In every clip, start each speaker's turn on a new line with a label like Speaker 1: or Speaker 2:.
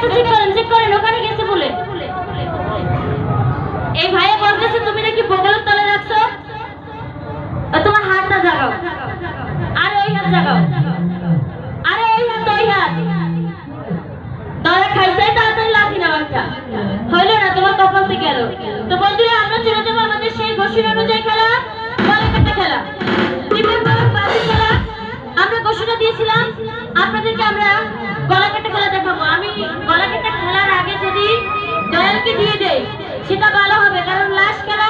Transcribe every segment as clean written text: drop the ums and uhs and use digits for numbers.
Speaker 1: তো চেক করেন ওখানে গেছে বলে। এই ভাইয়া বলতেছে তুমি নাকি বগলের তলে রাখছো, তোমার হাতটা জাগাও, আরে ওই হাত জাগাও, আরে ওই হাত ধরে খাইছে তাড়াতাড়ি লাঠি নাও একটা, হইলো না তোমার কপাল থেকে গেল। তো বন্ধুরা আমরা চলে যাবো আমাদের সেই ঘোষণা অনুযায়ী খেলা, গলাকাটা খেলা, ত্রিভুজ বাজি খেলা। আমরা ঘোষণা দিয়েছিলাম আপনাদেরকে আমরা গলাকাটা খেলা দেখাবো। আমি গলাকাটা খেলার আগে যদি দয়ালকে দিয়ে দেই সেটা ভালো হবে, কারণ লাস্ট খেলা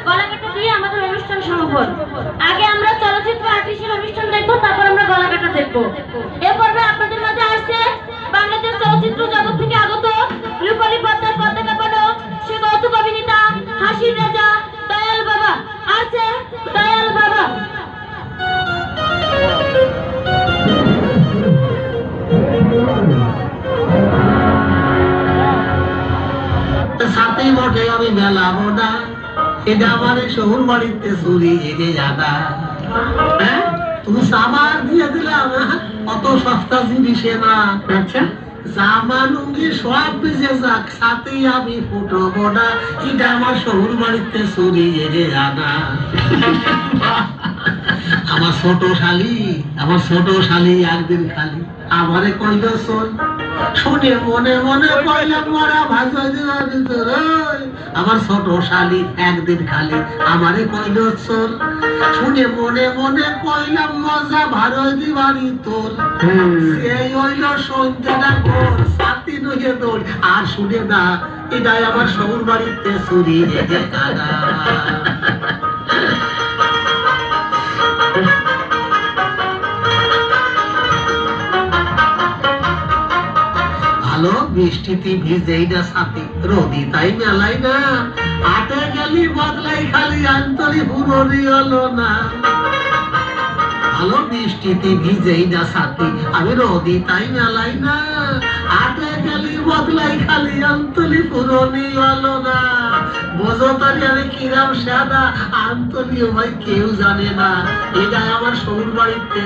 Speaker 1: গলাকাটা দিয়ে আমাদের অনুষ্ঠান সমাপন। আগে আমরা চলচ্চিত্র আর্টিস্টের অনুষ্ঠান দেখবো, তারপর আমরা গলাকাটা দেখবো। এ পর্বে আপনাদের মাঝে আসছে বাংলাদেশ চলচ্চিত্র জগৎ থেকে আগত রূপালী পদ্মার পদ্মা কাঁপানো সে কৌতুক অভিনেতা হাসির রাজা দয়াল বাবা। আসছে দয়াল বাবা।
Speaker 2: সাথে মোটে আমি মেলাবো না, এটা আমার শহুর বাড়িতে চুরি জেগে জানা। হ্যাঁ তুমি সামার দিয়ে দিলাম, অত সস্তা জিনিসে না। আচ্ছা জামা লুঙ্গি সব ভিজে যাক, সাথেই আমি ফুটবো না, এটা আমার শহুর বাড়িতে চুরি জেগে জানা। আমার ছোট শালি একদিন খালি আমারে কইল চল, শুনে মনে মনে কইলাম মরা ভাজা দেওয়ার ভিতর। আমার ছোট শালি একদিন খালি আমারে কইল চল, শুনে মনে মনে কইলাম মজা ভারো দিবারি তোর। সেই হইল সন্ধ্যাটা গোর, সাথী নইয়ে দৌড়। আর শুনে না এটাই আমার শহুর বাড়িতে চুরি জেগে জানা। ভালো বৃষ্টিতে ভিজেই না সাথী, রোদি তাই মেলাই না, আটে গেলি বদলাই খালি আন্তরি পুরোনি হলো না। ভালো বৃষ্টিতে ভিজেই না সাথী, আমি রোদি তাই মেলাই না, আটে গেলি বদলাই খালি আন্তলি পুরোনি হলো না। বোঝো তারি আমি কিরাম সাদা, আন্তলিও ভাই কেউ জানে না, এটা আমার শহুর বাড়িতে।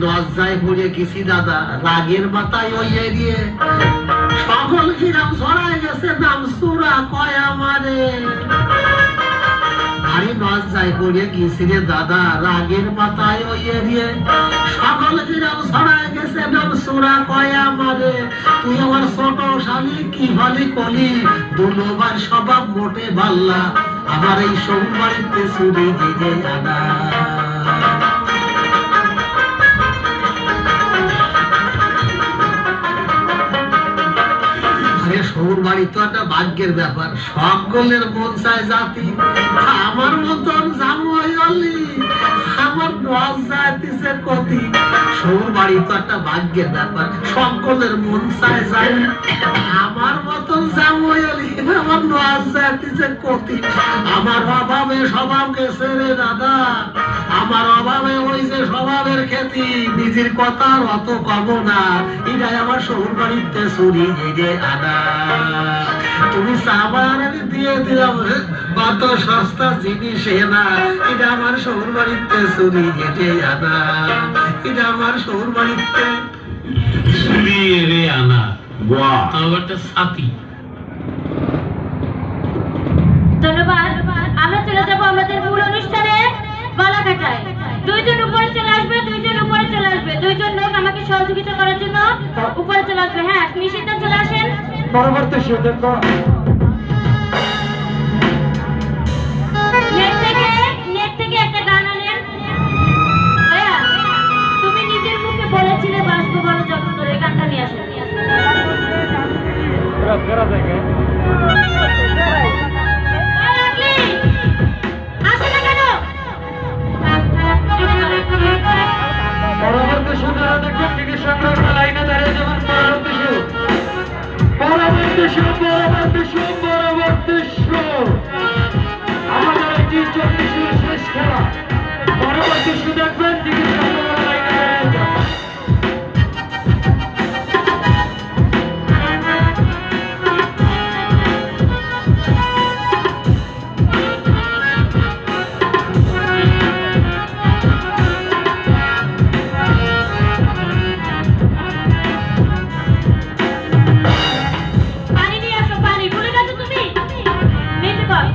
Speaker 2: লজ্জায় পড়ে গেছি দাদা, রাগের মাথায় ওই এরিয়ে সকল কিরাম ছড়ায় গেছে, নাম সুরা কয় আমারে। ভারী লজ্জায় পড়ে গেছি রে দাদা, রাগের মাথায় ওই এরিয়ে সকল কিরাম ছড়ায় গেছে, নাম সুরা কয় আমারে। তুই আমার ছোট শালি কি ভালি কলি, দুলোবার স্বভাব মোটে ভাল্লা, আমার এই শহুর বাড়িতে চুরি জেগে জানা। শহুর বাড়ি তো একটা ভাগ্যের ব্যাপার, সকলের মন চায় জাতি, আমার মতন জামাই হলি আমার লজ্জাতিছে কতি। শহুর বাড়ি তো একটা ভাগ্যের ব্যাপার, সকলের মন চায় জাতি, আমার মতন জামাই হলি আমার লজ্জাতিছে কতি। আমার অভাবে স্বভাব গেছে রে দাদা, আমার অভাবে ওই যে স্বভাবের খ্যাতি, নিজের কথার অত কব না, এটাই আমার শহুর বাড়িতে চুরি জেগে আনা। তুমি সাবার আমি দিয়ে দিলাম, কত সস্তা জিনিস না, এটা আমার শহুর বাড়িতে চুরি জেগে আনা, এটা আমার শহুর বাড়িতে চুরি এনে আনা। বাহ, আমার একটা সাথী
Speaker 1: চলে আসবে। হ্যাঁ, নিশ্চিত চলে আসেন।
Speaker 3: পরবর্তী সুযোগ
Speaker 1: নেট থেকে একটা গান আনেন। ভাইয়া, তুমি নিজের মুখে বলেছিলে বাসবো ভালো যত্ন করে, এই গানটা নিয়ে আসেন। আসে না কেন?
Speaker 3: পরবর্তী সুযোগ দেখবেন টিকিট সংগ্রহ লাইনে দাঁড়িয়ে যাবেন। পরবর্তী আমাদের একটি 24 শেষ খেলা। পরবর্তী শো দেখবেন টিকিট সংগ্রহ লাইনে দাঁড়িয়ে যাবেন।
Speaker 1: পানি নিয়ে আসো, পানি ভুলে গেছো তুমি? নিতে কর।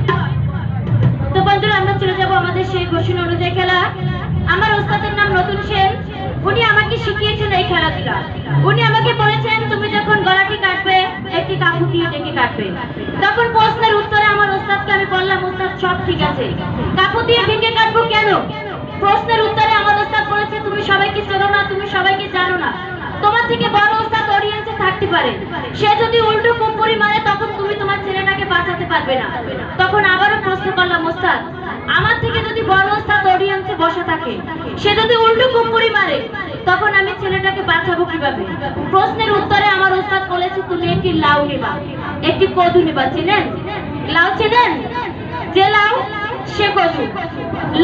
Speaker 1: তো বন্ধুরা, আমরা চলে যাবো আমাদের সেই ঘোষণা অনুযায়ী খেলা। আমার ওস্তাদের নাম নতুন সেন। উনি আমাকে শিখিয়েছেন এই খেলাধুলা। উনি আমাকে বলেছেন তুমি যখন গলাটি কাটবে একটি কাপড় দিয়ে ডেকে কাটবে। তখন প্রশ্নের উত্তরে আমার ওস্তাদকে আমি বললাম, ওস্তাদ সব ঠিক আছে, কাপড় দিয়ে ঢেকে কাটবো কেন? প্রশ্নের উত্তরে আমার ওস্তাদ বলেছে তুমি সবাইকে চেনো না, তুমি সবাইকে জানো না, তোমার থেকে বড় ওস্তাদ অডিয়েন্সে থাকতে পারে, সে যদি উল্টো কুম্পুরি মারে তখন তুমি তোমার ছেলেটাকে বাঁচাতে পারবে না। তখন আবারও প্রশ্ন করলাম, ওস্তাদ আমার থেকে যদি বড় ওস্তাদ অডিয়েন্সে বসা থাকে, সে যদি উল্টো কুম্পুরি মারে তখন আমি ছেলেটাকে বাঁচাবো কিভাবে? প্রশ্নের উত্তরে আমার ওস্তাদ বলেছে তুমি একটি লাউ নেবা, একটি কদু নেবা। চেনেন লাউ? চেনেন? যে লাউ সে কদু।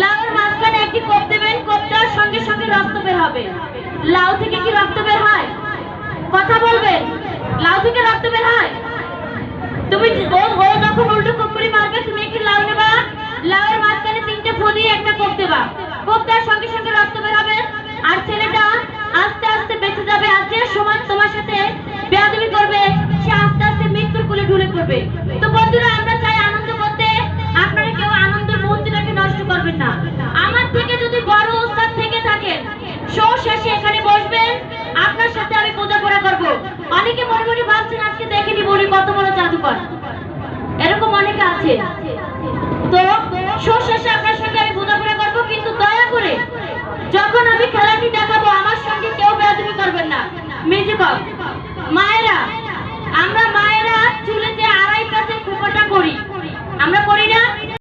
Speaker 1: লাউর মাঝখানে একটি কোপ দেবেন, কোপ দেওয়ার সঙ্গে সঙ্গে রক্ত বের হবে। লাউ থেকে কি রক্ত বের হয়? কথা বলবেন, লাউ থেকে রক্ত বের হয়? তুমি ও যখন উল্টো কুম্পুরি মারবে তুমি একটি লাউ নেবা, লাউয়ের মাঝখানে 3টে ফু দিয়ে একটা কোপ দেবা, কোপ দেওয়ার সঙ্গে সঙ্গে রক্ত বের হবে, আর ছেলেটা আস্তে আস্তে বেঁচে যাবে। আর যে সময় তোমার সাথে বেয়াদবি করবে সে আস্তে আস্তে মৃত্যুর কোলে ঢলে পড়বে। তো বন্ধুরা, আমরা চাই আনন্দ করতে, আপনারা কেউ আনন্দের মুহূর্তটাকে নষ্ট করবেন না। আমার থেকে যদি বড় ওস্তাদ থেকে থাকেন, শো শেষে এখানে বসবেন, আপনার সাথে আমি বোঝাপড়া করব। অনেকে মনে মনে ভাবছেন আজকে দেখেনি বলি কত বড় জাদুকর, এরকম অনেকে আছে। তো শো শেষে আপনার সঙ্গে আমি বোঝাপড়া করবো, কিন্তু দয়া করে যখন আমি খেলাটি দেখাবো আমার সঙ্গে কেউ বেয়াদবি করবেন না। Music of. মায়েরা, আমরা মায়েরা চুলে যে আড়াই কাছে খোপাটা করি, আমরা করি না?